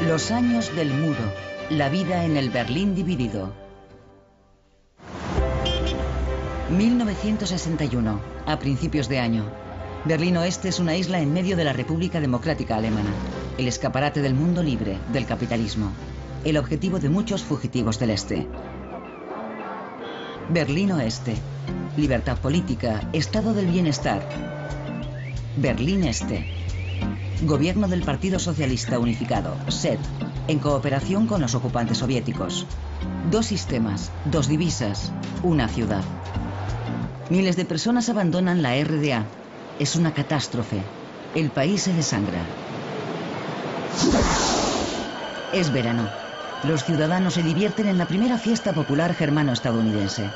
Los años del muro. La vida en el Berlín dividido. 1961. A principios de año. Berlín Oeste es una isla en medio de la República Democrática Alemana. El escaparate del mundo libre, del capitalismo. El objetivo de muchos fugitivos del Este. Berlín Oeste. Libertad política, estado del bienestar. Berlín Este. Gobierno del Partido Socialista Unificado, SED, en cooperación con los ocupantes soviéticos. 2 sistemas, 2 divisas, una ciudad. Miles de personas abandonan la RDA. Es una catástrofe. El país se desangra. Es verano. Los ciudadanos se divierten en la primera fiesta popular germano-estadounidense.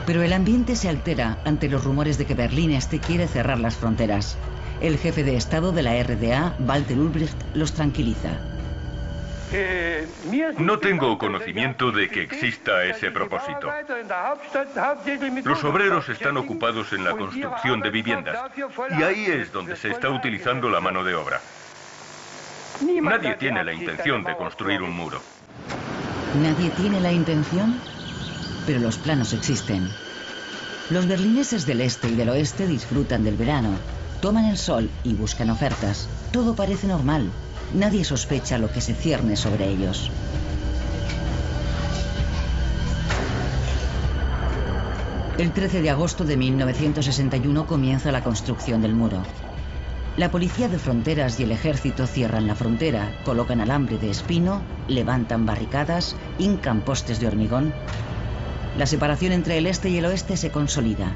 Pero el ambiente se altera ante los rumores de que Berlín Este quiere cerrar las fronteras. El jefe de Estado de la RDA, Walter Ulbricht, los tranquiliza. No tengo conocimiento de que exista ese propósito. Los obreros están ocupados en la construcción de viviendas y ahí es donde se está utilizando la mano de obra. Nadie tiene la intención de construir un muro. ¿Nadie tiene la intención? Pero los planos existen. Los berlineses del este y del oeste disfrutan del verano, toman el sol y buscan ofertas. Todo parece normal. Nadie sospecha lo que se cierne sobre ellos. El 13 de agosto de 1961 comienza la construcción del muro. La policía de fronteras y el ejército cierran la frontera, colocan alambre de espino, levantan barricadas, hincan postes de hormigón. La separación entre el este y el oeste se consolida.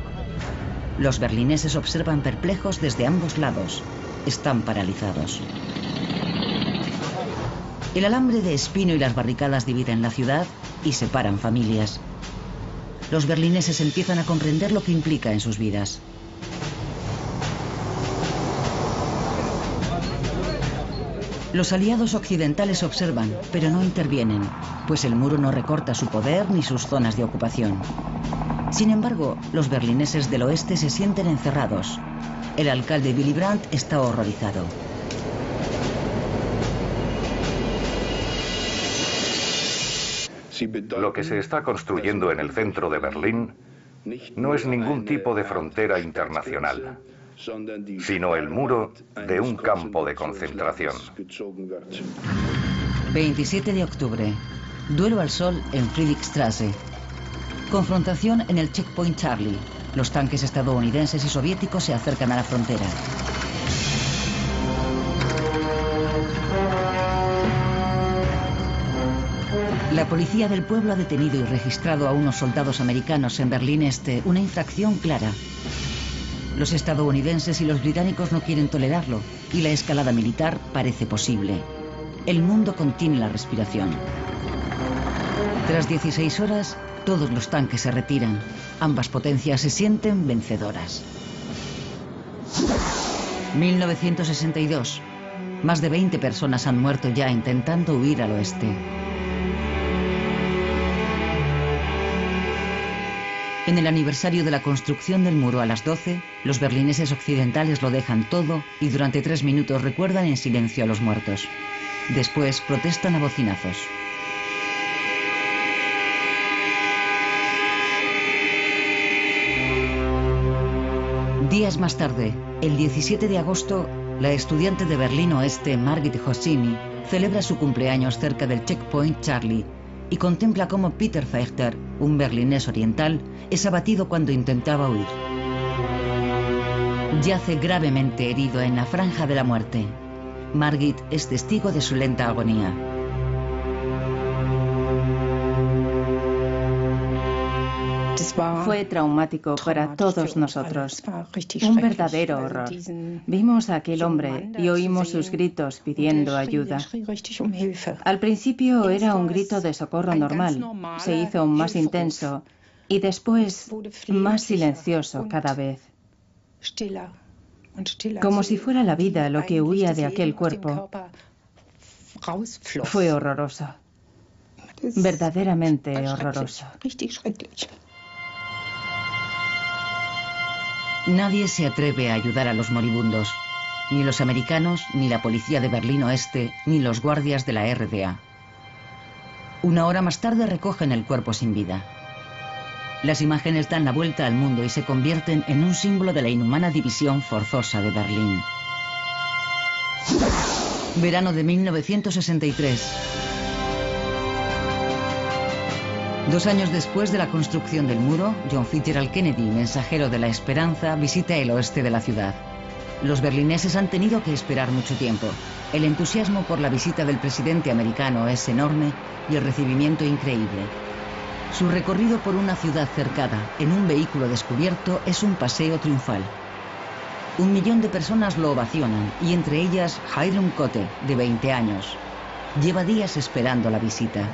Los berlineses observan perplejos desde ambos lados. Están paralizados. El alambre de espino y las barricadas dividen la ciudad y separan familias. Los berlineses empiezan a comprender lo que implica en sus vidas. Los aliados occidentales observan, pero no intervienen, pues el muro no recorta su poder ni sus zonas de ocupación. Sin embargo, los berlineses del oeste se sienten encerrados. El alcalde Willy Brandt está horrorizado. Lo que se está construyendo en el centro de Berlín no es ningún tipo de frontera internacional, sino el muro de un campo de concentración. 27 de octubre. Duelo al sol en Friedrichstraße. Confrontación en el Checkpoint Charlie. Los tanques estadounidenses y soviéticos se acercan a la frontera. La policía del pueblo ha detenido y registrado a unos soldados americanos en Berlín Este, una infracción clara. Los estadounidenses y los británicos no quieren tolerarlo y la escalada militar parece posible. El mundo contiene la respiración. Tras 16 horas, todos los tanques se retiran. Ambas potencias se sienten vencedoras. 1962. Más de 20 personas han muerto ya intentando huir al oeste. En el aniversario de la construcción del muro a las 12, los berlineses occidentales lo dejan todo y durante 3 minutos recuerdan en silencio a los muertos. Después protestan a bocinazos. Días más tarde, el 17 de agosto, la estudiante de Berlín Oeste, Margit Hosini, celebra su cumpleaños cerca del Checkpoint Charlie y contempla cómo Peter Fechter, un berlinés oriental, es abatido cuando intentaba huir. Yace gravemente herido en la franja de la muerte. Margit es testigo de su lenta agonía. Fue traumático para todos nosotros. Un verdadero horror. Vimos a aquel hombre y oímos sus gritos pidiendo ayuda. Al principio era un grito de socorro normal. Se hizo más intenso y después más silencioso cada vez. Como si fuera la vida lo que huía de aquel cuerpo. Fue horroroso. Verdaderamente horroroso. Nadie se atreve a ayudar a los moribundos. Ni los americanos, ni la policía de Berlín Oeste, ni los guardias de la RDA. Una hora más tarde recogen el cuerpo sin vida. Las imágenes dan la vuelta al mundo y se convierten en un símbolo de la inhumana división forzosa de Berlín. Verano de 1963. 2 años después de la construcción del muro, John Fitzgerald Kennedy, mensajero de la esperanza, visita el oeste de la ciudad. Los berlineses han tenido que esperar mucho tiempo. El entusiasmo por la visita del presidente americano es enorme y el recibimiento increíble. Su recorrido por una ciudad cercada en un vehículo descubierto es un paseo triunfal. 1 millón de personas lo ovacionan y entre ellas Hiram Cote, de 20 años. Lleva días esperando la visita.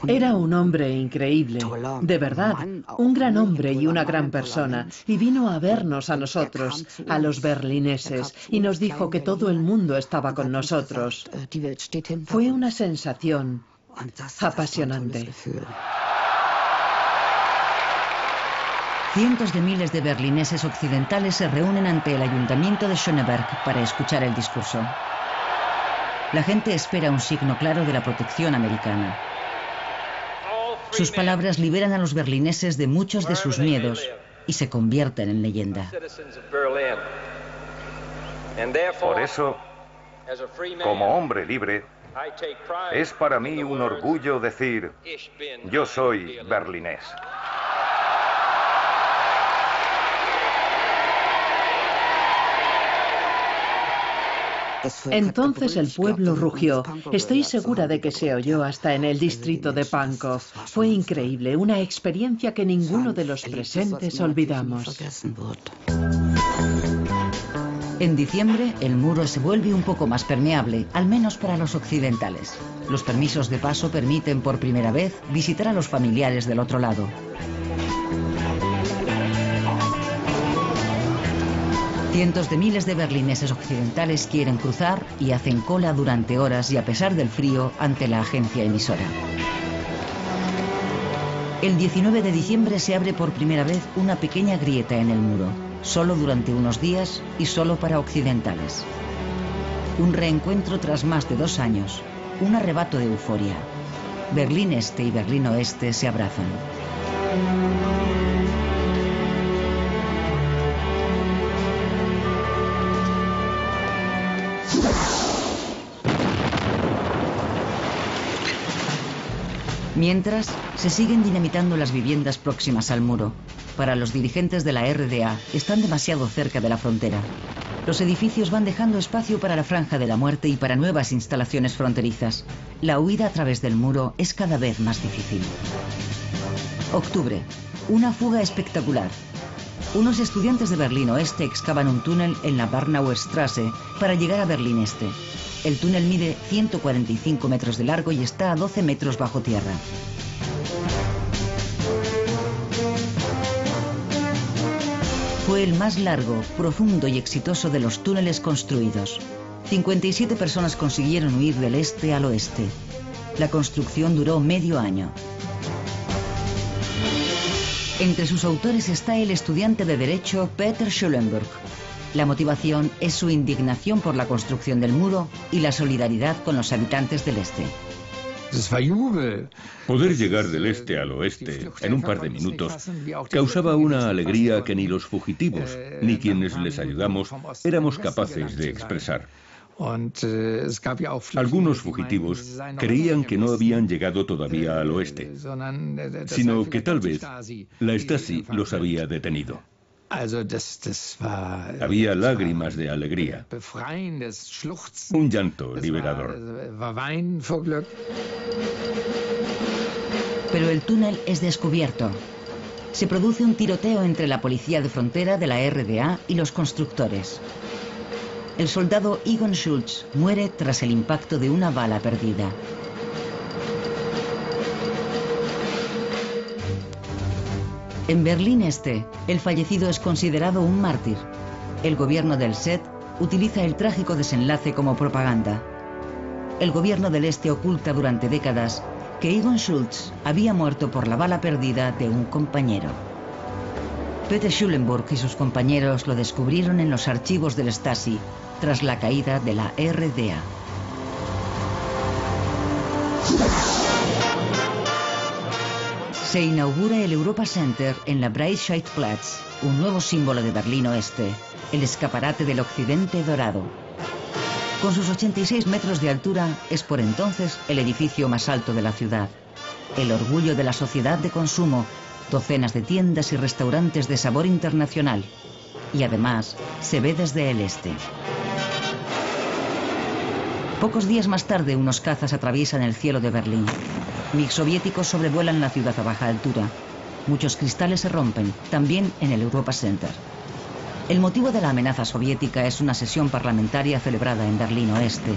Era un hombre increíble, de verdad, un gran hombre y una gran persona, y vino a vernos a nosotros, a los berlineses, y nos dijo que todo el mundo estaba con nosotros. Fue una sensación apasionante. Cientos de miles de berlineses occidentales se reúnen ante el ayuntamiento de Schöneberg para escuchar el discurso. La gente espera un signo claro de la protección americana. Sus palabras liberan a los berlineses de muchos de sus miedos y se convierten en leyenda. Por eso, como hombre libre, es para mí un orgullo decir, yo soy berlinés. Entonces el pueblo rugió. Estoy segura de que se oyó hasta en el distrito de Pankow. Fue increíble, una experiencia que ninguno de los presentes olvidamos. En diciembre, el muro se vuelve un poco más permeable, al menos para los occidentales. Los permisos de paso permiten por primera vez visitar a los familiares del otro lado. Cientos de miles de berlineses occidentales quieren cruzar y hacen cola durante horas y a pesar del frío ante la agencia emisora. El 19 de diciembre se abre por primera vez una pequeña grieta en el muro, solo durante unos días y solo para occidentales. Un reencuentro tras más de 2 años, un arrebato de euforia. Berlín Este y Berlín Oeste se abrazan. Mientras, se siguen dinamitando las viviendas próximas al muro. Para los dirigentes de la RDA, están demasiado cerca de la frontera. Los edificios van dejando espacio para la Franja de la Muerte y para nuevas instalaciones fronterizas. La huida a través del muro es cada vez más difícil. Octubre. Una fuga espectacular. Unos estudiantes de Berlín Oeste excavan un túnel en la Barnauer Straße para llegar a Berlín Este. El túnel mide 145 metros de largo y está a 12 metros bajo tierra. Fue el más largo, profundo y exitoso de los túneles construidos. 57 personas consiguieron huir del este al oeste. La construcción duró medio año. Entre sus autores está el estudiante de Derecho Peter Schulenburg. La motivación es su indignación por la construcción del muro y la solidaridad con los habitantes del este. Poder llegar del este al oeste en un par de minutos causaba una alegría que ni los fugitivos ni quienes les ayudamos éramos capaces de expresar. Algunos fugitivos creían que no habían llegado todavía al oeste, sino que tal vez la Stasi los había detenido. Había lágrimas de alegría, un llanto liberador. Pero el túnel es descubierto. Se produce un tiroteo entre la policía de frontera de la RDA y los constructores. El soldado Egon Schultz muere tras el impacto de una bala perdida. En Berlín Este, el fallecido es considerado un mártir. El gobierno del SED utiliza el trágico desenlace como propaganda. El gobierno del Este oculta durante décadas que Egon Schultz había muerto por la bala perdida de un compañero. Peter Schulenburg y sus compañeros lo descubrieron en los archivos del Stasi tras la caída de la RDA. Se inaugura el Europa Center en la Breitscheidplatz, un nuevo símbolo de Berlín Oeste, el escaparate del occidente dorado. Con sus 86 metros de altura, es por entonces el edificio más alto de la ciudad. El orgullo de la sociedad de consumo, docenas de tiendas y restaurantes de sabor internacional. Y además, se ve desde el este. Pocos días más tarde, unos cazas atraviesan el cielo de Berlín. MiG soviéticos sobrevuelan la ciudad a baja altura. Muchos cristales se rompen, también en el Europa Center. El motivo de la amenaza soviética es una sesión parlamentaria celebrada en Berlín Oeste.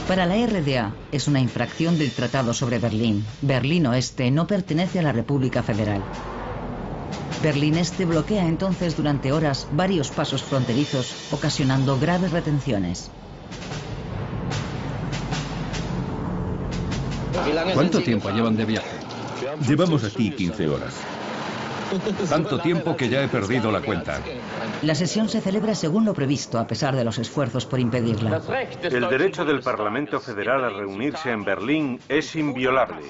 Para la RDA es una infracción del Tratado sobre Berlín. Berlín Oeste no pertenece a la República Federal. Berlín Este bloquea entonces durante horas varios pasos fronterizos, ocasionando graves retenciones. ¿Cuánto tiempo llevan de viaje? Llevamos aquí 15 horas. Tanto tiempo que ya he perdido la cuenta. La sesión se celebra según lo previsto, a pesar de los esfuerzos por impedirla. El derecho del Parlamento Federal a reunirse en Berlín es inviolable.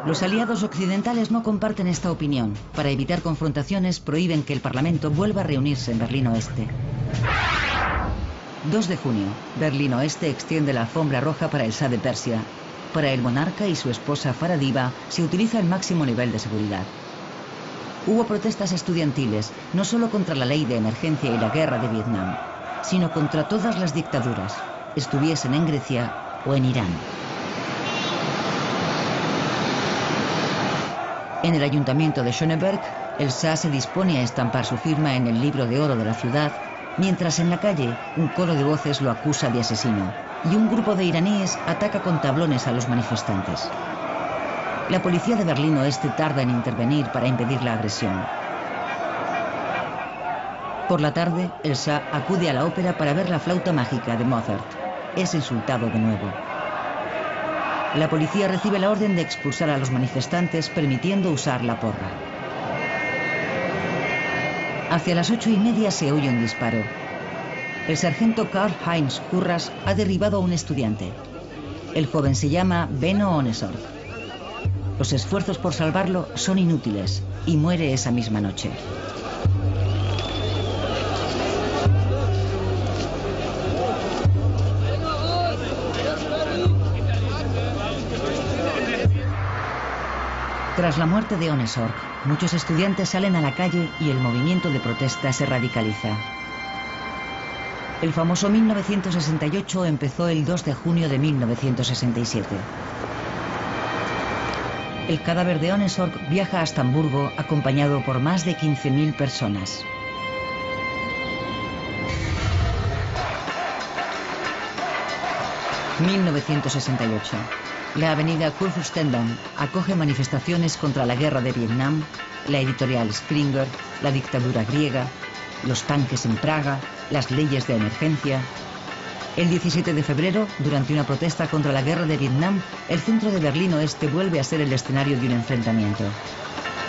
Los aliados occidentales no comparten esta opinión. Para evitar confrontaciones, prohíben que el Parlamento vuelva a reunirse en Berlín Oeste. 2 de junio, Berlín Oeste extiende la alfombra roja para el Shah de Persia. Para el monarca y su esposa Farah Diba se utiliza el máximo nivel de seguridad. Hubo protestas estudiantiles, no solo contra la ley de emergencia y la guerra de Vietnam, sino contra todas las dictaduras, estuviesen en Grecia o en Irán. En el ayuntamiento de Schöneberg, el Shah se dispone a estampar su firma en el libro de oro de la ciudad, mientras en la calle un coro de voces lo acusa de asesino, y un grupo de iraníes ataca con tablones a los manifestantes. La policía de Berlín Oeste tarda en intervenir para impedir la agresión. Por la tarde, el Shah acude a la ópera para ver la flauta mágica de Mozart. Es insultado de nuevo. La policía recibe la orden de expulsar a los manifestantes, permitiendo usar la porra. Hacia las 8:30 se oye un disparo. El sargento Karl-Heinz Kurras ha derribado a un estudiante. El joven se llama Benno Ohnesorg. Los esfuerzos por salvarlo son inútiles y muere esa misma noche. Tras la muerte de Ohnesorg, muchos estudiantes salen a la calle y el movimiento de protesta se radicaliza. El famoso 1968 empezó el 2 de junio de 1967. El cadáver de Ohnesorg viaja hasta Hamburgo acompañado por más de 15.000 personas. ...1968... La avenida Kurfürstendamm acoge manifestaciones contra la guerra de Vietnam, la editorial Springer, la dictadura griega, los tanques en Praga, las leyes de emergencia. El 17 de febrero, durante una protesta contra la guerra de Vietnam, el centro de Berlín Oeste vuelve a ser el escenario de un enfrentamiento.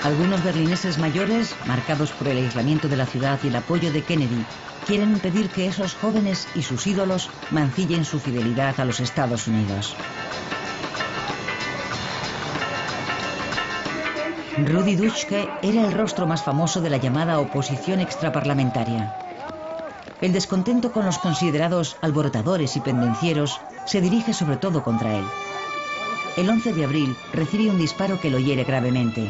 Algunos berlineses mayores, marcados por el aislamiento de la ciudad y el apoyo de Kennedy, quieren impedir que esos jóvenes y sus ídolos mancillen su fidelidad a los Estados Unidos. Rudi Dutschke era el rostro más famoso de la llamada oposición extraparlamentaria. El descontento con los considerados alborotadores y pendencieros se dirige sobre todo contra él. El 11 de abril recibe un disparo que lo hiere gravemente.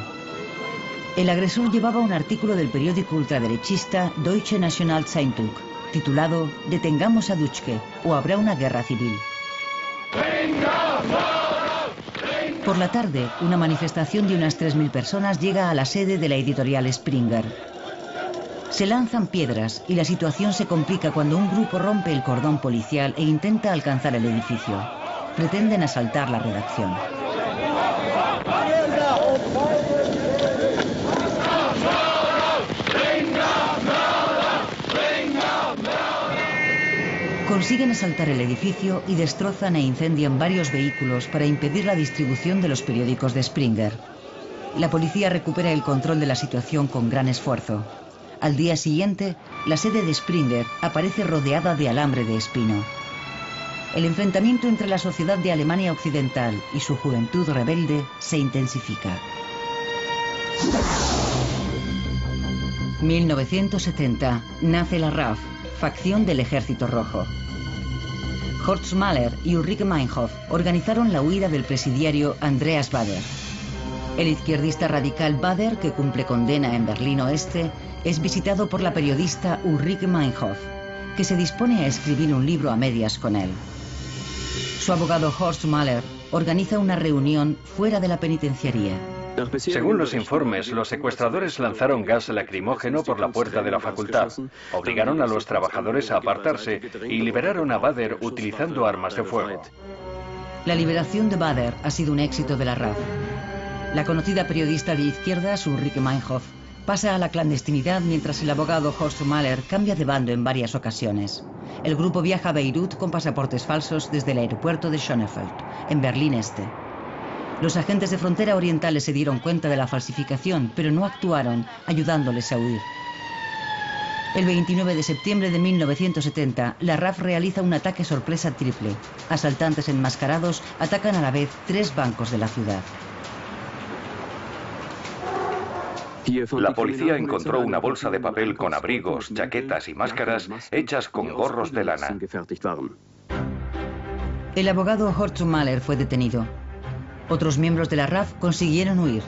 El agresor llevaba un artículo del periódico ultraderechista Deutsche Nationalzeitung, titulado «Detengamos a Dutschke o habrá una guerra civil». Por la tarde, una manifestación de unas 3.000 personas llega a la sede de la editorial Springer. Se lanzan piedras y la situación se complica cuando un grupo rompe el cordón policial e intenta alcanzar el edificio. Pretenden asaltar la redacción. Consiguen asaltar el edificio y destrozan e incendian varios vehículos para impedir la distribución de los periódicos de Springer. La policía recupera el control de la situación con gran esfuerzo. Al día siguiente, la sede de Springer aparece rodeada de alambre de espino. El enfrentamiento entre la sociedad de Alemania Occidental y su juventud rebelde se intensifica. 1970. Nace la RAF, facción del Ejército Rojo. Horst Mahler y Ulrike Meinhof organizaron la huida del presidiario Andreas Baader. El izquierdista radical Baader, que cumple condena en Berlín Oeste, es visitado por la periodista Ulrike Meinhof, que se dispone a escribir un libro a medias con él. Su abogado Horst Mahler organiza una reunión fuera de la penitenciaría. Según los informes, los secuestradores lanzaron gas lacrimógeno por la puerta de la facultad, obligaron a los trabajadores a apartarse y liberaron a Baader utilizando armas de fuego. La liberación de Baader ha sido un éxito de la RAF. La conocida periodista de izquierdas, Ulrike Meinhof, pasa a la clandestinidad mientras el abogado Horst Mahler cambia de bando en varias ocasiones. El grupo viaja a Beirut con pasaportes falsos desde el aeropuerto de Schönefeld, en Berlín Este. Los agentes de frontera orientales se dieron cuenta de la falsificación, pero no actuaron, ayudándoles a huir. El 29 de septiembre de 1970, la RAF realiza un ataque sorpresa triple. Asaltantes enmascarados atacan a la vez 3 bancos de la ciudad. La policía encontró una bolsa de papel con abrigos, chaquetas y máscaras hechas con gorros de lana. El abogado Horst Mahler fue detenido. Otros miembros de la RAF consiguieron huir.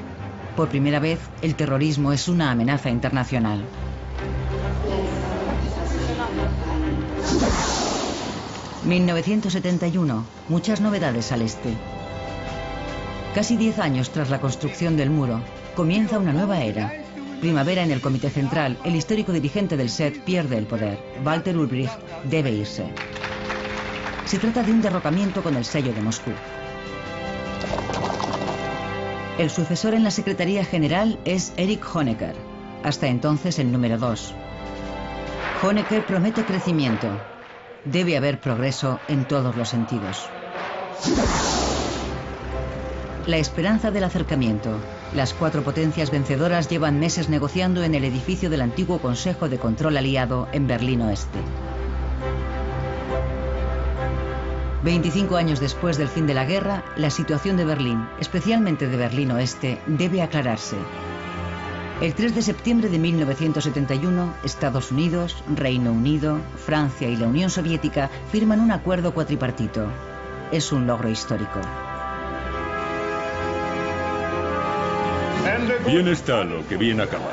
Por primera vez, el terrorismo es una amenaza internacional. ...1971... Muchas novedades al este. Casi 10 años tras la construcción del muro, comienza una nueva era. Primavera en el Comité Central, el histórico dirigente del SED pierde el poder. Walter Ulbricht debe irse. Se trata de un derrocamiento con el sello de Moscú. El sucesor en la Secretaría General es Erich Honecker, hasta entonces el número 2. Honecker promete crecimiento. Debe haber progreso en todos los sentidos. La esperanza del acercamiento. Las 4 potencias vencedoras llevan meses negociando en el edificio del antiguo Consejo de Control Aliado en Berlín Oeste. 25 años después del fin de la guerra, la situación de Berlín, especialmente de Berlín Oeste, debe aclararse. El 3 de septiembre de 1971, Estados Unidos, Reino Unido, Francia y la Unión Soviética firman un acuerdo cuatripartito. Es un logro histórico. Bien está lo que bien acaba.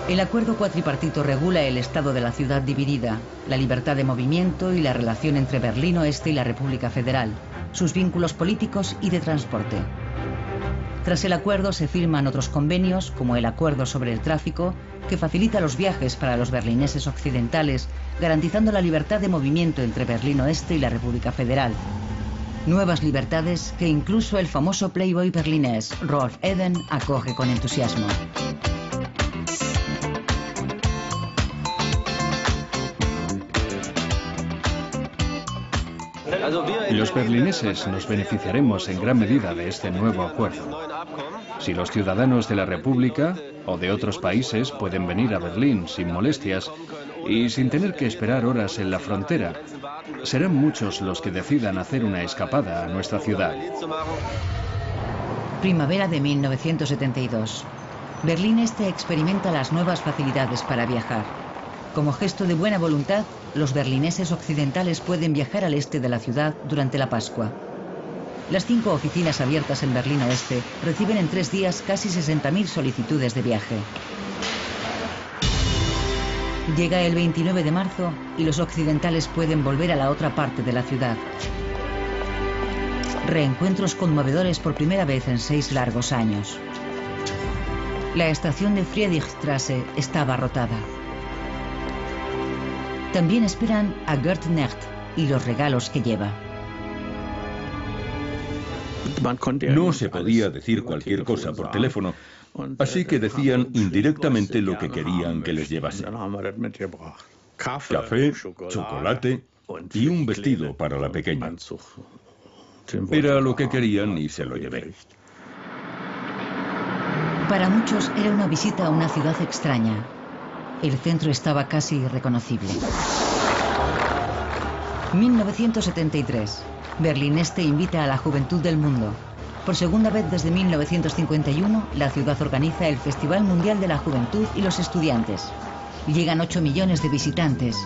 El acuerdo cuatripartito regula el estado de la ciudad dividida, la libertad de movimiento y la relación entre Berlín Oeste y la República Federal, sus vínculos políticos y de transporte. Tras el acuerdo se firman otros convenios, como el Acuerdo sobre el Tráfico, que facilita los viajes para los berlineses occidentales, garantizando la libertad de movimiento entre Berlín Oeste y la República Federal. Nuevas libertades que incluso el famoso playboy berlinés Rolf Eden acoge con entusiasmo. Los berlineses nos beneficiaremos en gran medida de este nuevo acuerdo. Si los ciudadanos de la República o de otros países pueden venir a Berlín sin molestias y sin tener que esperar horas en la frontera, serán muchos los que decidan hacer una escapada a nuestra ciudad. Primavera de 1972. Berlín Este experimenta las nuevas facilidades para viajar. Como gesto de buena voluntad, los berlineses occidentales pueden viajar al este de la ciudad durante la Pascua. Las 5 oficinas abiertas en Berlín Oeste reciben en 3 días casi 60.000 solicitudes de viaje. Llega el 29 de marzo y los occidentales pueden volver a la otra parte de la ciudad. Reencuentros conmovedores por primera vez en 6 largos años. La estación de Friedrichstraße está abarrotada. También esperan a Gerd Knecht y los regalos que lleva. No se podía decir cualquier cosa por teléfono, así que decían indirectamente lo que querían que les llevase. Café, chocolate y un vestido para la pequeña. Era lo que querían y se lo llevé. Para muchos era una visita a una ciudad extraña. El centro estaba casi irreconocible. 1973. Berlín Este invita a la juventud del mundo. Por segunda vez desde 1951, la ciudad organiza el Festival Mundial de la Juventud y los Estudiantes. Llegan 8 millones de visitantes.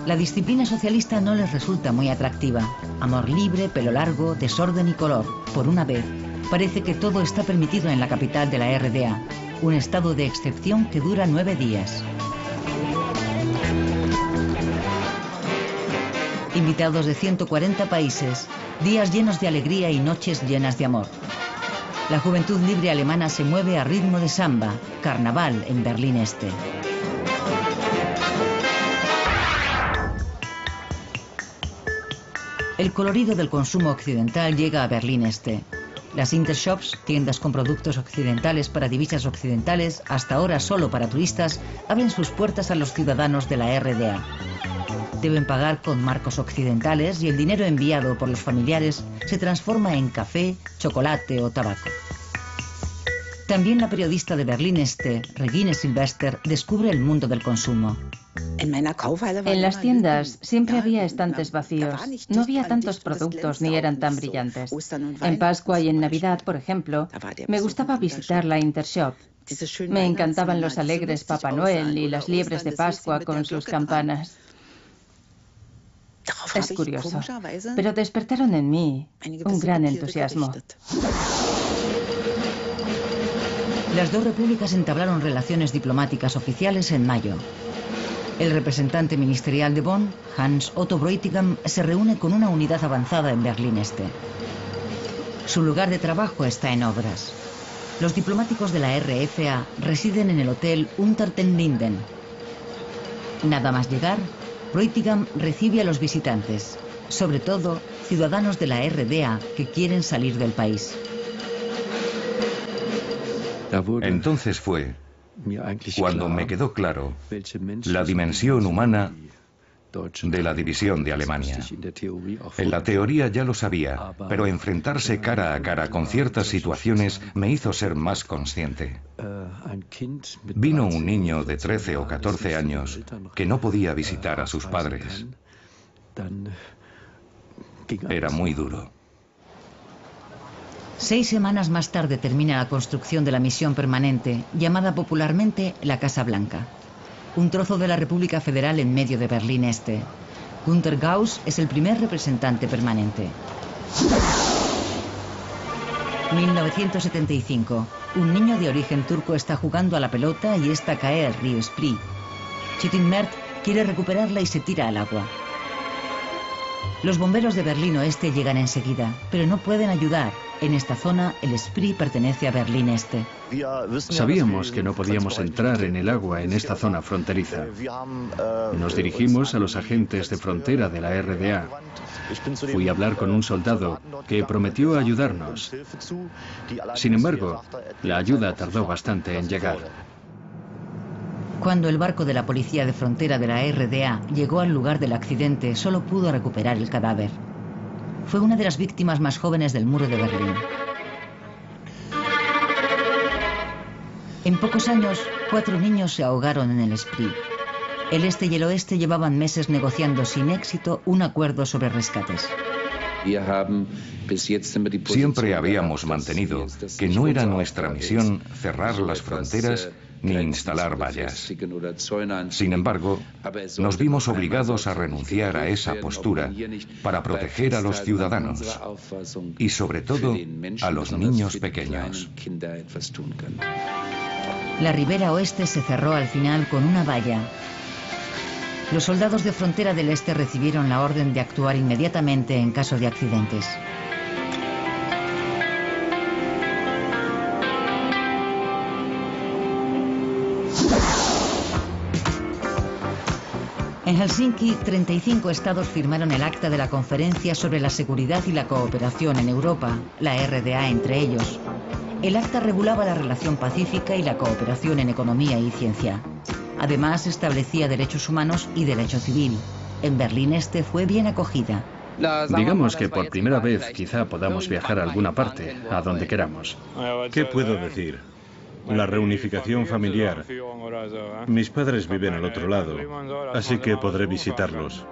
La disciplina socialista no les resulta muy atractiva. Amor libre, pelo largo, desorden y color. Por una vez, parece que todo está permitido en la capital de la RDA. Un estado de excepción que dura 9 días. Invitados de 140 países, días llenos de alegría y noches llenas de amor. La juventud libre alemana se mueve a ritmo de samba, carnaval en Berlín Este. El colorido del consumo occidental llega a Berlín Este. Las Intershops, tiendas con productos occidentales para divisas occidentales, hasta ahora solo para turistas, abren sus puertas a los ciudadanos de la RDA. Deben pagar con marcos occidentales y el dinero enviado por los familiares se transforma en café, chocolate o tabaco. También la periodista de Berlín Este, Regine Silvester, descubre el mundo del consumo. En las tiendas siempre había estantes vacíos. No había tantos productos ni eran tan brillantes. En Pascua y en Navidad, por ejemplo, me gustaba visitar la Intershop. Me encantaban los alegres Papá Noel y las liebres de Pascua con sus campanas. Es curioso, pero despertaron en mí un gran entusiasmo. Las dos repúblicas entablaron relaciones diplomáticas oficiales en mayo. El representante ministerial de Bonn, Hans Otto Bräutigam, se reúne con una unidad avanzada en Berlín Este. Su lugar de trabajo está en obras. Los diplomáticos de la RFA residen en el hotel Unter den Linden. Nada más llegar, Bräutigam recibe a los visitantes, sobre todo ciudadanos de la RDA que quieren salir del país. Entonces fue cuando me quedó claro la dimensión humana de la división de Alemania. En la teoría ya lo sabía, pero enfrentarse cara a cara con ciertas situaciones me hizo ser más consciente. Vino un niño de 13 o 14 años que no podía visitar a sus padres. Era muy duro. 6 semanas más tarde termina la construcción de la misión permanente, llamada popularmente la Casa Blanca. Un trozo de la República Federal en medio de Berlín Este. Günter Gauss es el primer representante permanente. 1975. Un niño de origen turco está jugando a la pelota y esta cae al río Spree. Chitin Mert quiere recuperarla y se tira al agua. Los bomberos de Berlín Oeste llegan enseguida, pero no pueden ayudar. En esta zona, el Spree pertenece a Berlín Este. Sabíamos que no podíamos entrar en el agua en esta zona fronteriza. Nos dirigimos a los agentes de frontera de la RDA. Fui a hablar con un soldado que prometió ayudarnos. Sin embargo, la ayuda tardó bastante en llegar. Cuando el barco de la policía de frontera de la RDA llegó al lugar del accidente, solo pudo recuperar el cadáver. Fue una de las víctimas más jóvenes del muro de Berlín. En pocos años, 4 niños se ahogaron en el Spree. El este y el oeste llevaban meses negociando sin éxito un acuerdo sobre rescates. Siempre habíamos mantenido que no era nuestra misión cerrar las fronteras ni instalar vallas. Sin embargo, nos vimos obligados a renunciar a esa postura para proteger a los ciudadanos y, sobre todo, a los niños pequeños. La ribera oeste se cerró al final con una valla. Los soldados de frontera del este recibieron la orden de actuar inmediatamente en caso de accidentes. En Helsinki, 35 estados firmaron el acta de la Conferencia sobre la Seguridad y la Cooperación en Europa, la RDA entre ellos. El acta regulaba la relación pacífica y la cooperación en economía y ciencia. Además, establecía derechos humanos y derecho civil. En Berlín Este fue bien acogida. Digamos que por primera vez quizá podamos viajar a alguna parte, a donde queramos. ¿Qué puedo decir? La reunificación familiar. Mis padres viven al otro lado, así que podré visitarlos.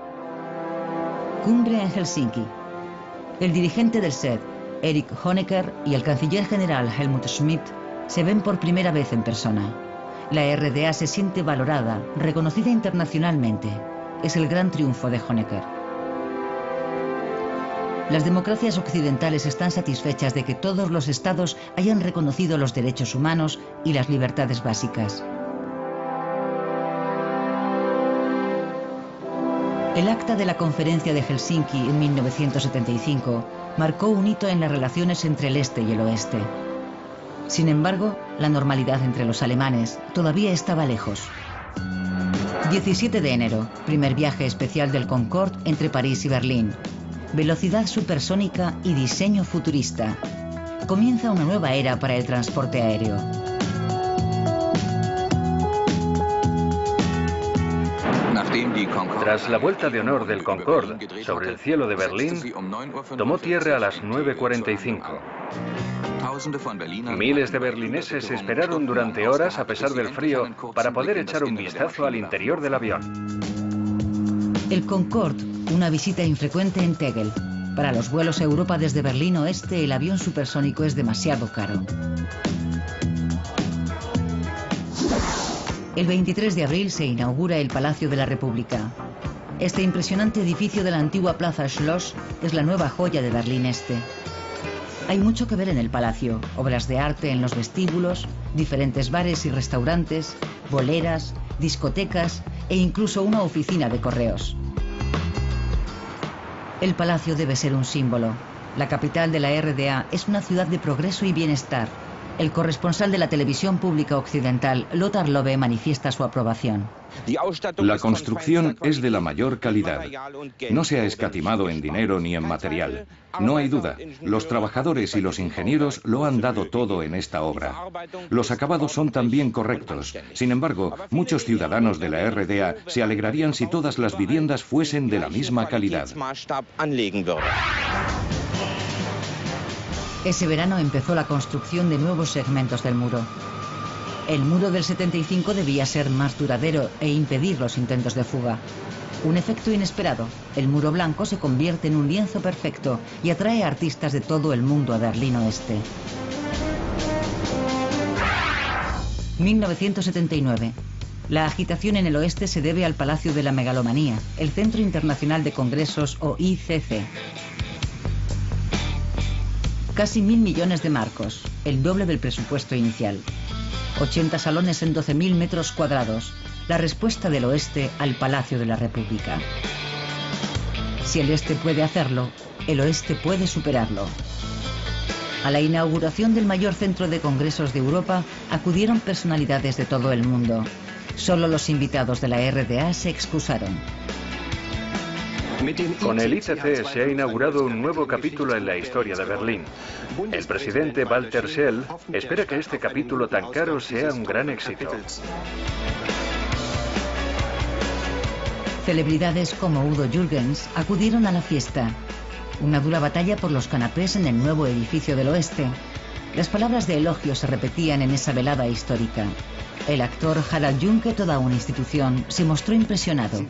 Cumbre en Helsinki. El dirigente del SED, Erich Honecker, y el canciller general Helmut Schmidt se ven por primera vez en persona. La RDA se siente valorada, reconocida internacionalmente. Es el gran triunfo de Honecker. Las democracias occidentales están satisfechas de que todos los estados hayan reconocido los derechos humanos y las libertades básicas. El acta de la Conferencia de Helsinki en 1975 marcó un hito en las relaciones entre el este y el oeste. Sin embargo, la normalidad entre los alemanes todavía estaba lejos. 17 de enero, primer viaje especial del Concorde entre París y Berlín. Velocidad supersónica y diseño futurista. Comienza una nueva era para el transporte aéreo. Tras la vuelta de honor del Concorde sobre el cielo de Berlín, tomó tierra a las 9:45. Miles de berlineses esperaron durante horas a pesar del frío para poder echar un vistazo al interior del avión. El Concorde, una visita infrecuente en Tegel. Para los vuelos a Europa desde Berlín Oeste, el avión supersónico es demasiado caro. El 23 de abril se inaugura el Palacio de la República. Este impresionante edificio de la antigua Plaza Schloss es la nueva joya de Berlín Este. Hay mucho que ver en el palacio, obras de arte en los vestíbulos, diferentes bares y restaurantes, boleras, discotecas e incluso una oficina de correos. El palacio debe ser un símbolo. La capital de la RDA es una ciudad de progreso y bienestar. El corresponsal de la televisión pública occidental, Lothar Lobe, manifiesta su aprobación. La construcción es de la mayor calidad. No se ha escatimado en dinero ni en material. No hay duda, los trabajadores y los ingenieros lo han dado todo en esta obra. Los acabados son también correctos. Sin embargo, muchos ciudadanos de la RDA se alegrarían si todas las viviendas fuesen de la misma calidad. Ese verano empezó la construcción de nuevos segmentos del muro. El muro del 75 debía ser más duradero e impedir los intentos de fuga. Un efecto inesperado. El muro blanco se convierte en un lienzo perfecto y atrae a artistas de todo el mundo a Berlín Oeste. 1979. La agitación en el oeste se debe al Palacio de la Megalomanía, el Centro Internacional de Congresos o ICC. Casi 1.000 millones de marcos, el doble del presupuesto inicial. 80 salones en 12.000 metros cuadrados. La respuesta del oeste al Palacio de la República. Si el este puede hacerlo, el oeste puede superarlo. A la inauguración del mayor centro de congresos de Europa acudieron personalidades de todo el mundo. Solo los invitados de la RDA se excusaron. Con el ICC se ha inaugurado un nuevo capítulo en la historia de Berlín. El presidente Walter Scheel espera que este capítulo tan caro sea un gran éxito. Celebridades como Udo Jürgens acudieron a la fiesta. Una dura batalla por los canapés en el nuevo edificio del oeste. Las palabras de elogio se repetían en esa velada histórica. El actor Harald Junke, toda una institución, se mostró impresionado.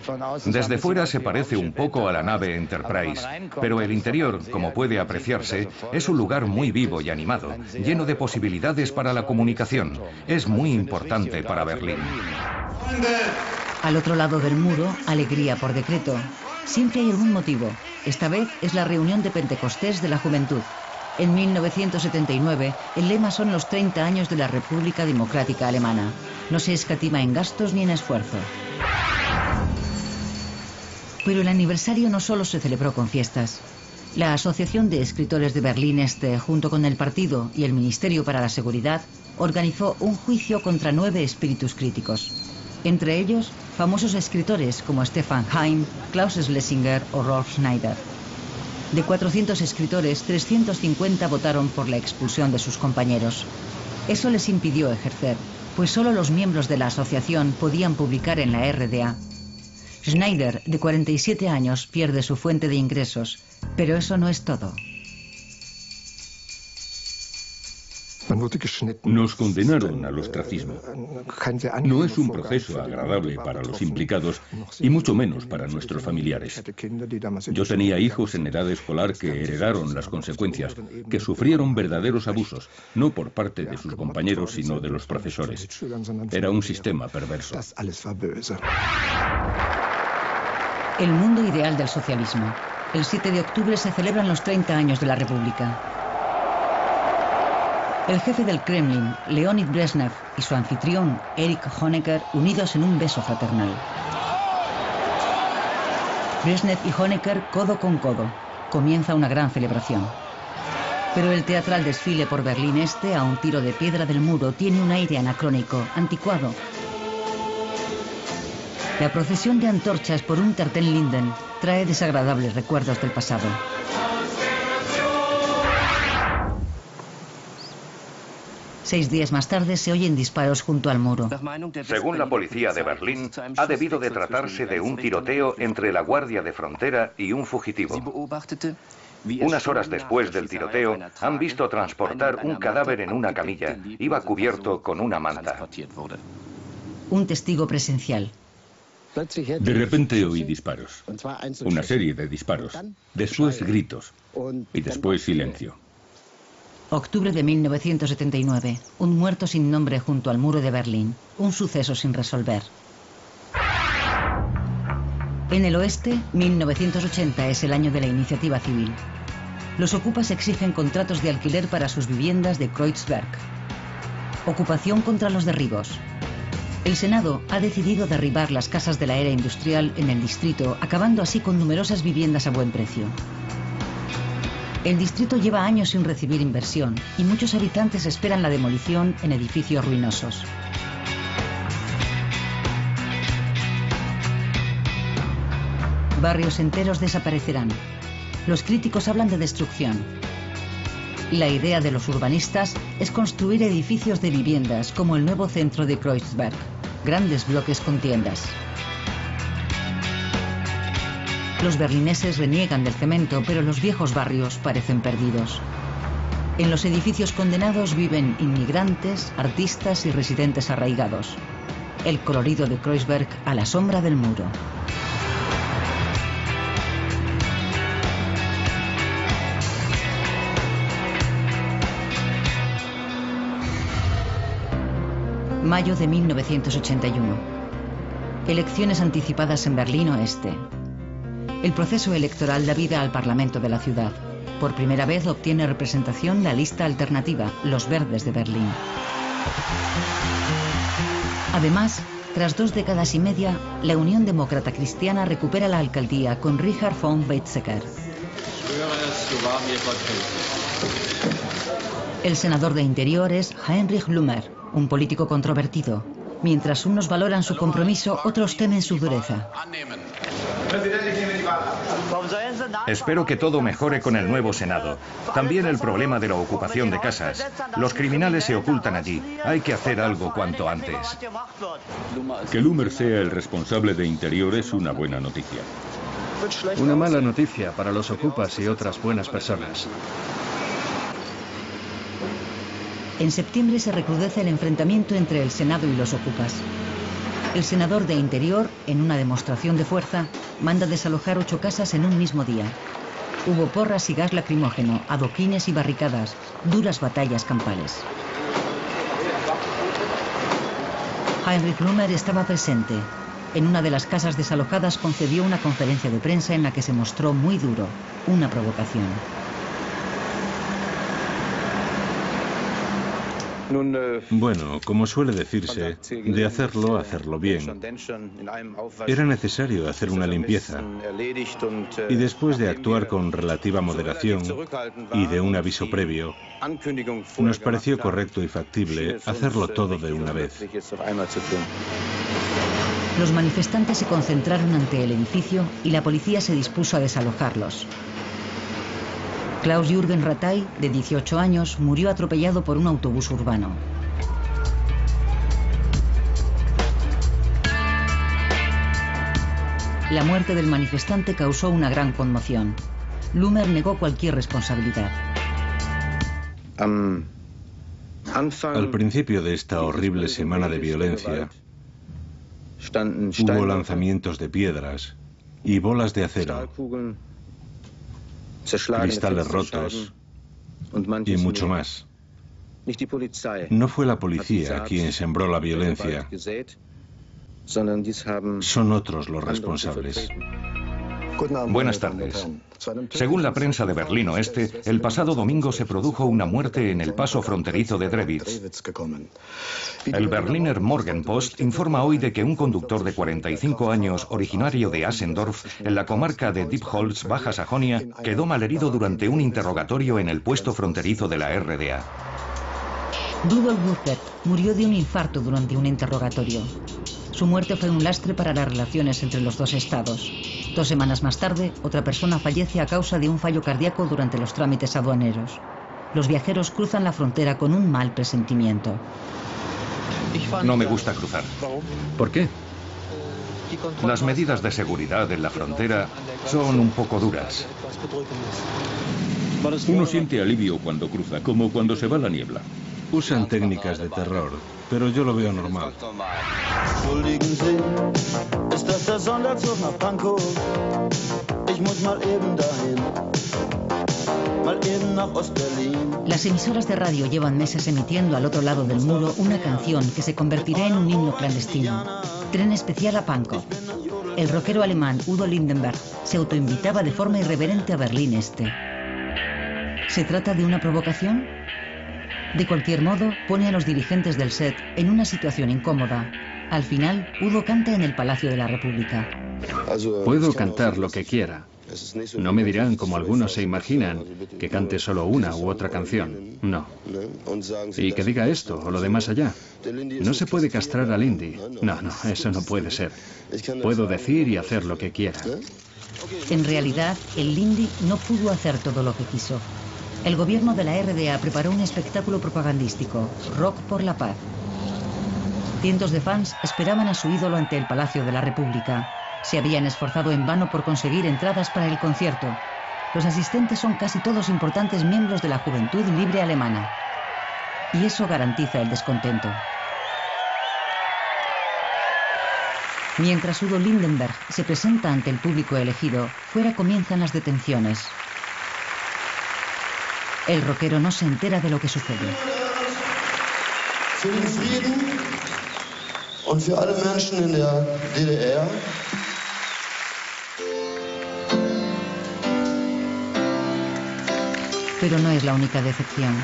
Desde fuera se parece un poco a la nave Enterprise, pero el interior, como puede apreciarse, es un lugar muy vivo y animado, lleno de posibilidades para la comunicación. Es muy importante para Berlín. Al otro lado del muro, alegría por decreto. Siempre hay algún motivo. Esta vez es la reunión de Pentecostés de la juventud. En 1979, el lema son los 30 años de la República Democrática Alemana. No se escatima en gastos ni en esfuerzo. Pero el aniversario no solo se celebró con fiestas. La Asociación de Escritores de Berlín Este, junto con el partido y el Ministerio para la Seguridad, organizó un juicio contra 9 espíritus críticos. Entre ellos, famosos escritores como Stefan Heym, Klaus Schlesinger o Rolf Schneider. De 400 escritores, 350 votaron por la expulsión de sus compañeros. Eso les impidió ejercer, pues solo los miembros de la asociación podían publicar en la RDA. Schneider, de 47 años, pierde su fuente de ingresos, pero eso no es todo. Nos condenaron al ostracismo. No es un proceso agradable para los implicados y mucho menos para nuestros familiares. Yo tenía hijos en edad escolar que heredaron las consecuencias, que sufrieron verdaderos abusos, no por parte de sus compañeros, sino de los profesores. Era un sistema perverso. El mundo ideal del socialismo. El 7 de octubre se celebran los 30 años de la República. El jefe del Kremlin, Leonid Brezhnev, y su anfitrión, Erich Honecker, unidos en un beso fraternal. Brezhnev y Honecker codo con codo. Comienza una gran celebración. Pero el teatral desfile por Berlín Este, a un tiro de piedra del muro, tiene un aire anacrónico, anticuado. La procesión de antorchas por Unter-den-Linden trae desagradables recuerdos del pasado. Seis días más tarde se oyen disparos junto al muro. Según la policía de Berlín, ha debido de tratarse de un tiroteo entre la Guardia de Frontera y un fugitivo. Unas horas después del tiroteo, han visto transportar un cadáver en una camilla. Iba cubierto con una manta. Un testigo presencial. De repente oí disparos. Una serie de disparos. Después gritos. Y después silencio. Octubre de 1979. Un muerto sin nombre junto al muro de Berlín. Un suceso sin resolver. En el oeste, 1980 es el año de la iniciativa civil. Los ocupas exigen contratos de alquiler para sus viviendas de Kreuzberg. Ocupación contra los derribos. El Senado ha decidido derribar las casas de la era industrial en el distrito, acabando así con numerosas viviendas a buen precio. El distrito lleva años sin recibir inversión y muchos habitantes esperan la demolición en edificios ruinosos. Barrios enteros desaparecerán. Los críticos hablan de destrucción. La idea de los urbanistas es construir edificios de viviendas como el nuevo centro de Kreuzberg, grandes bloques con tiendas. Los berlineses reniegan del cemento, pero los viejos barrios parecen perdidos. En los edificios condenados viven inmigrantes, artistas y residentes arraigados. El colorido de Kreuzberg a la sombra del muro. Mayo de 1981. Elecciones anticipadas en Berlín Oeste. El proceso electoral da vida al Parlamento de la ciudad. Por primera vez obtiene representación la lista alternativa, los Verdes de Berlín. Además, tras 2 décadas y media, la Unión Demócrata Cristiana recupera la alcaldía con Richard von Weizsäcker. El senador de Interior es Heinrich Blumer, un político controvertido. Mientras unos valoran su compromiso, otros temen su dureza. Espero que todo mejore con el nuevo Senado. También el problema de la ocupación de casas. Los criminales se ocultan allí. Hay que hacer algo cuanto antes. Que Blumer sea el responsable de Interior es una buena noticia. Una mala noticia para los ocupas y otras buenas personas. En septiembre se recrudece el enfrentamiento entre el Senado y los ocupas. El senador de Interior, en una demostración de fuerza, manda desalojar 8 casas en un mismo día. Hubo porras y gas lacrimógeno, adoquines y barricadas, duras batallas campales. Heinrich Blumer estaba presente. En una de las casas desalojadas concedió una conferencia de prensa en la que se mostró muy duro, una provocación. Bueno, como suele decirse, de hacerlo bien. Era necesario hacer una limpieza. Y después de actuar con relativa moderación y de un aviso previo, nos pareció correcto y factible hacerlo todo de una vez. Los manifestantes se concentraron ante el edificio y la policía se dispuso a desalojarlos. Klaus-Jürgen Rattay, de 18 años, murió atropellado por un autobús urbano. La muerte del manifestante causó una gran conmoción. Lumer negó cualquier responsabilidad. Al principio de esta horrible semana de violencia, hubo lanzamientos de piedras y bolas de acero, cristales rotos y mucho más. No fue la policía quien sembró la violencia, son otros los responsables. Buenas tardes. Según la prensa de Berlín Oeste, el pasado domingo se produjo una muerte en el paso fronterizo de Drewitz. El Berliner Morgenpost informa hoy de que un conductor de 45 años, originario de Asendorf, en la comarca de Diepholz, Baja Sajonia, quedó malherido durante un interrogatorio en el puesto fronterizo de la RDA. Rudolf Burkert murió de un infarto durante un interrogatorio. Su muerte fue un lastre para las relaciones entre los dos estados. 2 semanas más tarde, otra persona fallece a causa de un fallo cardíaco durante los trámites aduaneros. Los viajeros cruzan la frontera con un mal presentimiento. No me gusta cruzar. ¿Por qué? Las medidas de seguridad en la frontera son un poco duras. Uno siente alivio cuando cruza, como cuando se va la niebla. Usan técnicas de terror, pero yo lo veo normal. Las emisoras de radio llevan meses emitiendo al otro lado del muro una canción que se convertirá en un himno clandestino. Tren especial a Pankow. El rockero alemán Udo Lindenberg se autoinvitaba de forma irreverente a Berlín Este. ¿Se trata de una provocación? De cualquier modo, pone a los dirigentes del SED en una situación incómoda. Al final, Udo canta en el Palacio de la República. Puedo cantar lo que quiera. No me dirán, como algunos se imaginan, que cante solo una u otra canción. No. Y que diga esto o lo de más allá. No se puede castrar al Lindy. No, eso no puede ser. Puedo decir y hacer lo que quiera. En realidad, el Lindy no pudo hacer todo lo que quiso. El gobierno de la RDA preparó un espectáculo propagandístico, Rock por la Paz. Cientos de fans esperaban a su ídolo ante el Palacio de la República. Se habían esforzado en vano por conseguir entradas para el concierto. Los asistentes son casi todos importantes miembros de la juventud libre alemana. Y eso garantiza el descontento. Mientras Udo Lindenberg se presenta ante el público elegido, fuera comienzan las detenciones. El rockero no se entera de lo que sucede. Für den Frieden und für alle Menschen in der DDR. Pero no es la única decepción.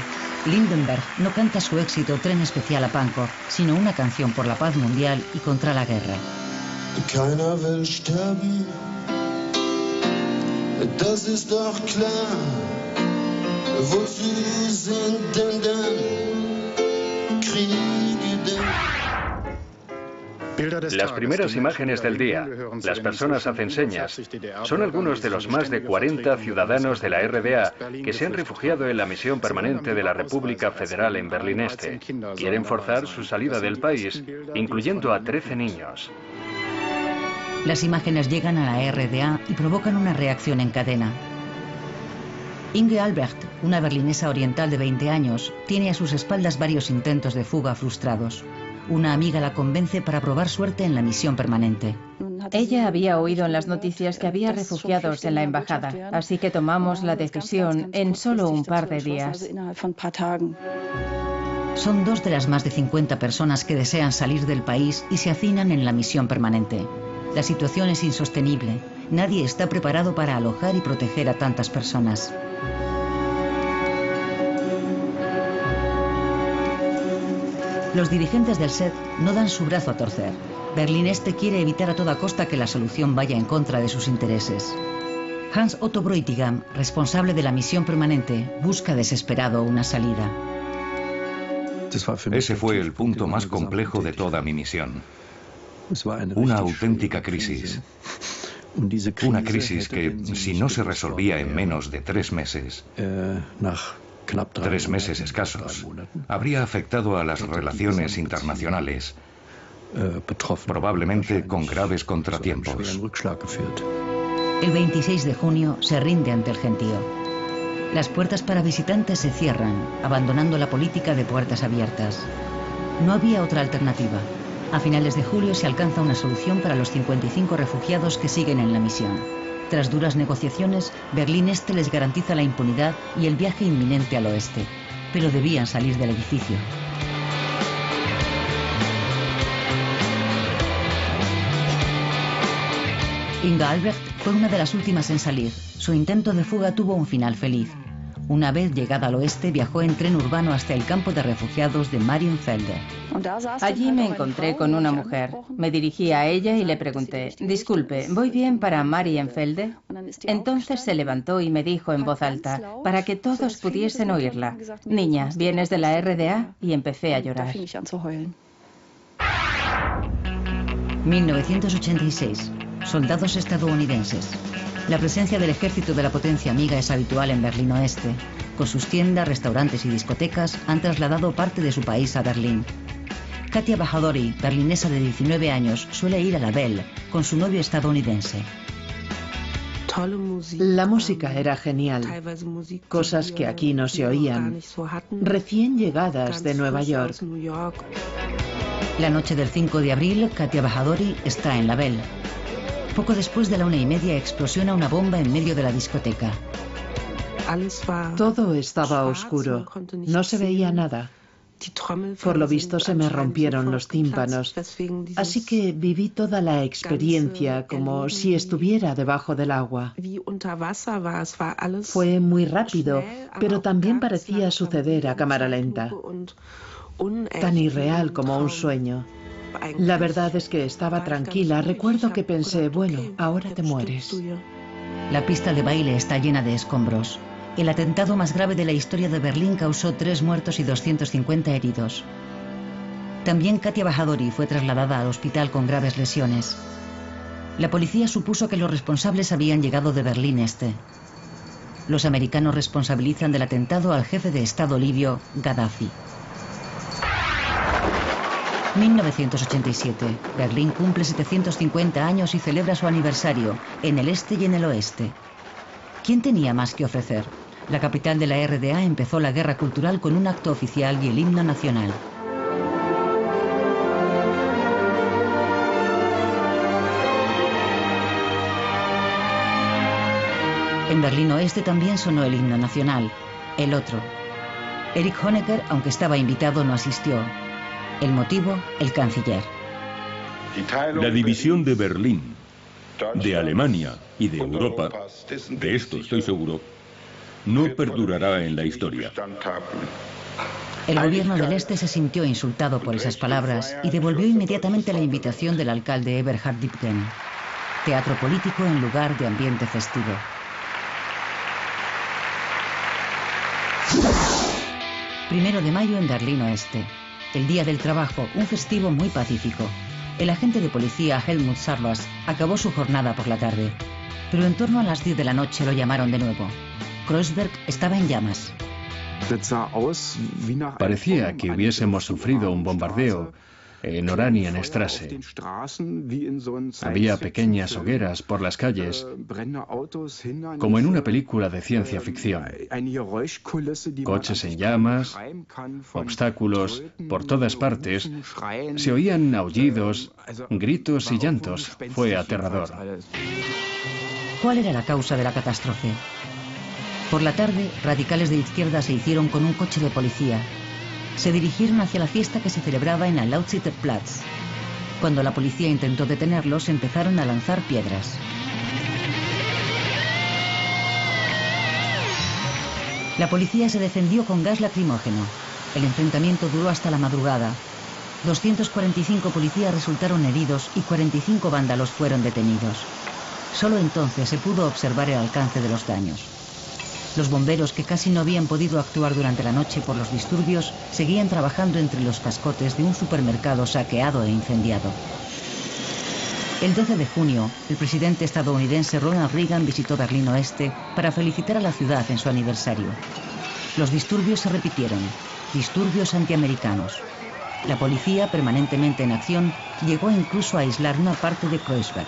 Lindenberg no canta su éxito Tren especial a Pankow, sino una canción por la paz mundial y contra la guerra. Keiner will sterben, das ist doch klar. Wozu sind denn Kriege denn? Las primeras imágenes del día, las personas hacen señas, son algunos de los más de 40 ciudadanos de la RDA que se han refugiado en la misión permanente de la República Federal en Berlín Este. Quieren forzar su salida del país, incluyendo a 13 niños. Las imágenes llegan a la RDA y provocan una reacción en cadena. Inge Albrecht, una berlinesa oriental de 20 años, tiene a sus espaldas varios intentos de fuga frustrados. Una amiga la convence para probar suerte en la misión permanente. Ella había oído en las noticias que había refugiados en la embajada, así que tomamos la decisión en solo un par de días. Son 2 de las más de 50 personas que desean salir del país y se hacinan en la misión permanente. La situación es insostenible. Nadie está preparado para alojar y proteger a tantas personas. Los dirigentes del SED no dan su brazo a torcer. Berlín Este quiere evitar a toda costa que la solución vaya en contra de sus intereses. Hans Otto Bräutigam, responsable de la misión permanente, busca desesperado una salida. Ese fue el punto más complejo de toda mi misión. Una auténtica crisis. Una crisis que, si no se resolvía en menos de 3 meses, 3 meses escasos, habría afectado a las relaciones internacionales probablemente con graves contratiempos. El 26 de junio se rinde ante el gentío. Las puertas para visitantes se cierran, abandonando la política de puertas abiertas. No había otra alternativa. A finales de julio se alcanza una solución para los 55 refugiados que siguen en la misión. Tras duras negociaciones, Berlín Este les garantiza la impunidad y el viaje inminente al oeste, pero debían salir del edificio. Inga Albrecht fue una de las últimas en salir. Su intento de fuga tuvo un final feliz. Una vez llegada al oeste, viajó en tren urbano hasta el campo de refugiados de Marienfelde. Allí me encontré con una mujer. Me dirigí a ella y le pregunté, disculpe, ¿voy bien para Marienfelde? Entonces se levantó y me dijo en voz alta, para que todos pudiesen oírla, niña, ¿vienes de la RDA? Y empecé a llorar. 1986. Soldados estadounidenses. La presencia del ejército de la potencia amiga es habitual en Berlín Oeste. Con sus tiendas, restaurantes y discotecas han trasladado parte de su país a Berlín. Katia Bahadori, berlinesa de 19 años, suele ir a la Belle con su novio estadounidense. La música era genial, cosas que aquí no se oían, recién llegadas de Nueva York. La noche del 5 de abril, Katia Bahadori está en la Belle. Poco después de la 1:30 explosiona una bomba en medio de la discoteca. Todo estaba oscuro, no se veía nada. Por lo visto se me rompieron los tímpanos, así que viví toda la experiencia como si estuviera debajo del agua. Fue muy rápido, pero también parecía suceder a cámara lenta, tan irreal como un sueño. La verdad es que estaba tranquila. Recuerdo que pensé, bueno, ahora te mueres. La pista de baile está llena de escombros. El atentado más grave de la historia de Berlín causó 3 muertos y 250 heridos. También Katia Bahadori fue trasladada al hospital con graves lesiones. La policía supuso que los responsables habían llegado de Berlín Este. Los americanos responsabilizan del atentado al jefe de Estado libio, Gaddafi. 1987. Berlín cumple 750 años y celebra su aniversario, en el este y en el oeste. ¿Quién tenía más que ofrecer? La capital de la RDA empezó la guerra cultural con un acto oficial y el himno nacional. En Berlín Oeste también sonó el himno nacional, el otro. Erich Honecker, aunque estaba invitado, no asistió. El motivo, el canciller. La división de Berlín, de Alemania y de Europa, de esto estoy seguro, no perdurará en la historia. El gobierno del Este se sintió insultado por esas palabras y devolvió inmediatamente la invitación del alcalde Eberhard Diepgen. Teatro político en lugar de ambiente festivo. Primero de mayo en Berlín Oeste. El Día del Trabajo, un festivo muy pacífico. El agente de policía Helmut Sarlas acabó su jornada por la tarde, pero en torno a las 10 de la noche lo llamaron de nuevo. Kreuzberg estaba en llamas. Parecía que hubiésemos sufrido un bombardeo en Oranienstraße. Había pequeñas hogueras por las calles, como en una película de ciencia ficción. Coches en llamas, obstáculos por todas partes. Se oían aullidos, gritos y llantos. Fue aterrador. ¿Cuál era la causa de la catástrofe? Por la tarde, radicales de izquierda se hicieron con un coche de policía. Se dirigieron hacia la fiesta que se celebraba en el Lausitzer Platz. Cuando la policía intentó detenerlos, empezaron a lanzar piedras. La policía se defendió con gas lacrimógeno. El enfrentamiento duró hasta la madrugada. 245 policías resultaron heridos y 45 vándalos fueron detenidos. Solo entonces se pudo observar el alcance de los daños. Los bomberos, que casi no habían podido actuar durante la noche por los disturbios, seguían trabajando entre los cascotes de un supermercado saqueado e incendiado. El 12 de junio, el presidente estadounidense Ronald Reagan visitó Berlín Oeste para felicitar a la ciudad en su aniversario. Los disturbios se repitieron, disturbios antiamericanos. La policía, permanentemente en acción, llegó incluso a aislar una parte de Kreuzberg.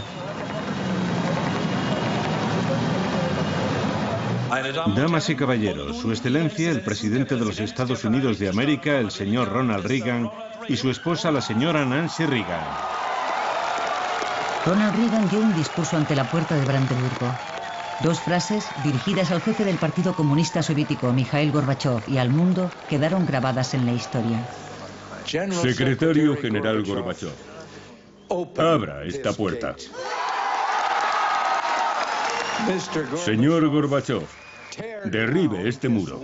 Damas y caballeros, Su Excelencia, el presidente de los Estados Unidos de América, el señor Ronald Reagan, y su esposa, la señora Nancy Reagan. Ronald Reagan dio un discurso ante la puerta de Brandeburgo. Dos frases, dirigidas al jefe del Partido Comunista Soviético, Mikhail Gorbachev, y al mundo, quedaron grabadas en la historia. Secretario General Gorbachev, abra esta puerta. Señor Gorbachev, derribe este muro.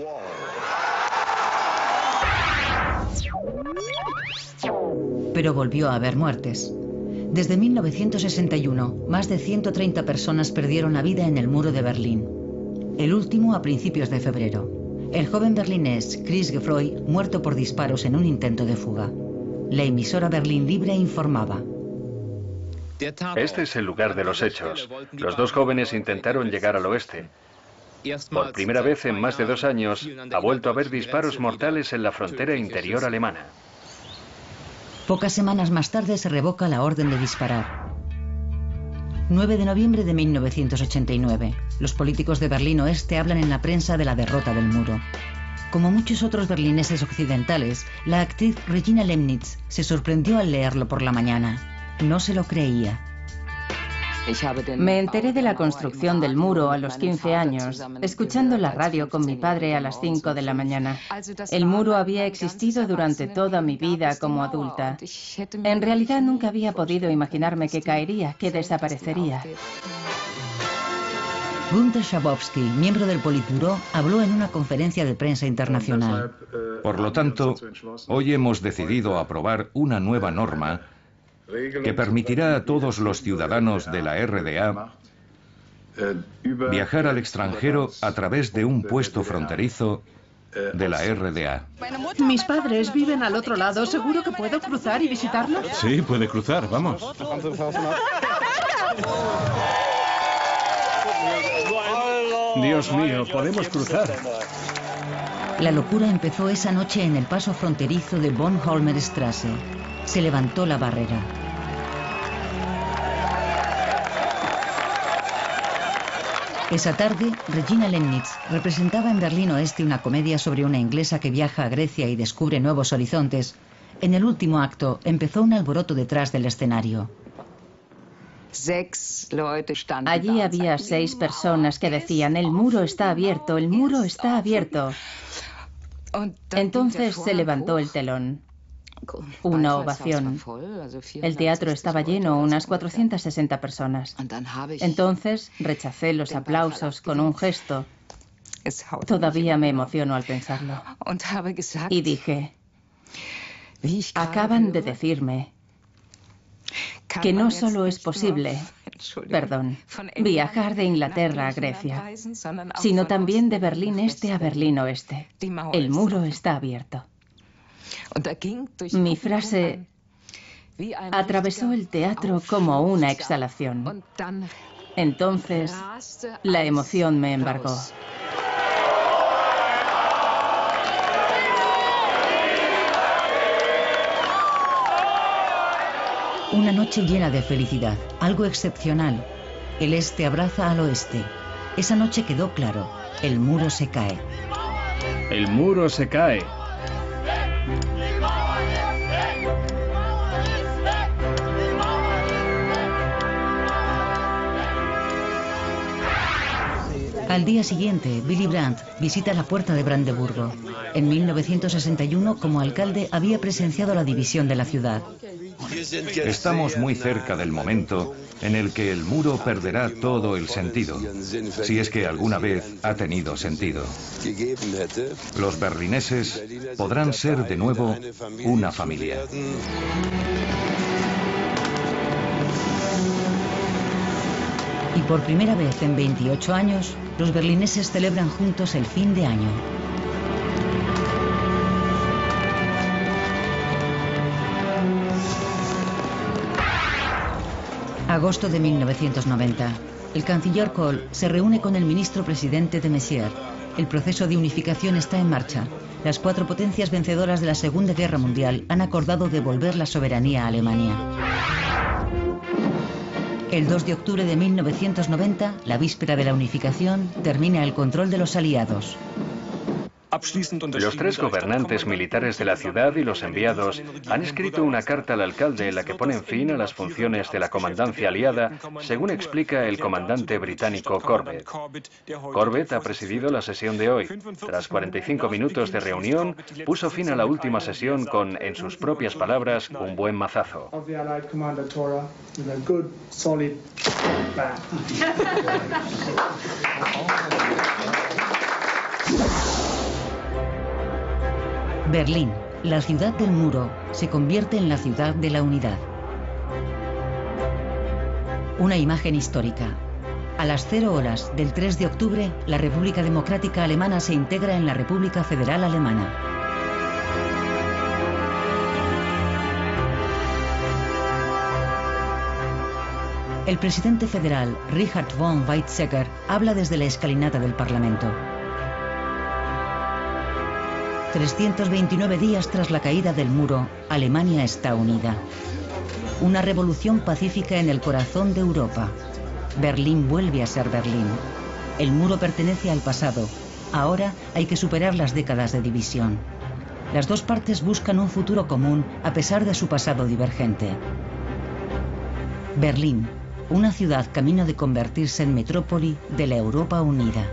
Pero volvió a haber muertes. Desde 1961, más de 130 personas perdieron la vida en el muro de Berlín. El último a principios de febrero. El joven berlinés Chris Gefroy, muerto por disparos en un intento de fuga. La emisora Berlín Libre informaba. Este es el lugar de los hechos. Los dos jóvenes intentaron llegar al oeste. Por primera vez en más de 2 años, ha vuelto a haber disparos mortales en la frontera interior alemana. Pocas semanas más tarde se revoca la orden de disparar. 9 de noviembre de 1989. Los políticos de Berlín Oeste hablan en la prensa de la derrota del muro. Como muchos otros berlineses occidentales, la actriz Regina Lemnitz se sorprendió al leerlo por la mañana. No se lo creía. Me enteré de la construcción del muro a los 15 años, escuchando la radio con mi padre a las 5 de la mañana. El muro había existido durante toda mi vida como adulta. En realidad nunca había podido imaginarme que caería, que desaparecería. Günter Schabowski, miembro del Politburó, habló en una conferencia de prensa internacional. Por lo tanto, hoy hemos decidido aprobar una nueva norma que permitirá a todos los ciudadanos de la RDA viajar al extranjero a través de un puesto fronterizo de la RDA. Mis padres viven al otro lado. ¿Seguro que puedo cruzar y visitarlos? Sí, puede cruzar, vamos. Dios mío, podemos cruzar. La locura empezó esa noche en el paso fronterizo de Bornholmer-Straße. Se levantó la barrera. Esa tarde, Regina Lemnitz representaba en Berlín Oeste una comedia sobre una inglesa que viaja a Grecia y descubre nuevos horizontes. En el último acto, empezó un alboroto detrás del escenario. Allí había 6 personas que decían: el muro está abierto, el muro está abierto. Entonces se levantó el telón. Una ovación. El teatro estaba lleno, unas 460 personas. Entonces rechacé los aplausos con un gesto. Todavía me emociono al pensarlo. Y dije: acaban de decirme que no solo es posible, viajar de Inglaterra a Grecia, sino también de Berlín Este a Berlín Oeste. El muro está abierto. Mi frase atravesó el teatro como una exhalación. Entonces, la emoción me embargó. Una noche llena de felicidad, algo excepcional. El este abraza al oeste. Esa noche quedó claro, el muro se cae. El muro se cae. Al día siguiente, Willy Brandt visita la puerta de Brandeburgo. En 1961, como alcalde, había presenciado la división de la ciudad. Estamos muy cerca del momento en el que el muro perderá todo el sentido, si es que alguna vez ha tenido sentido. Los berlineses podrán ser de nuevo una familia. Y por primera vez en 28 años, los berlineses celebran juntos el fin de año. Agosto de 1990. El canciller Kohl se reúne con el ministro presidente de Messier. El proceso de unificación está en marcha. Las 4 potencias vencedoras de la Segunda Guerra Mundial han acordado devolver la soberanía a Alemania. El 2 de octubre de 1990, la víspera de la unificación, termina el control de los aliados. Los 3 gobernantes militares de la ciudad y los enviados han escrito una carta al alcalde en la que ponen fin a las funciones de la comandancia aliada, según explica el comandante británico Corbett. Corbett ha presidido la sesión de hoy. Tras 45 minutos de reunión, puso fin a la última sesión con, en sus propias palabras, un buen mazazo. Berlín, la ciudad del muro, se convierte en la ciudad de la unidad. Una imagen histórica. A las 0 horas del 3 de octubre, la República Democrática Alemana se integra en la República Federal Alemana. El presidente federal, Richard von Weizsäcker, habla desde la escalinata del Parlamento. 329 días tras la caída del muro, Alemania está unida. Una revolución pacífica en el corazón de Europa. Berlín vuelve a ser Berlín. El muro pertenece al pasado. Ahora hay que superar las décadas de división. Las 2 partes buscan un futuro común a pesar de su pasado divergente. Berlín, una ciudad camino de convertirse en metrópoli de la Europa unida.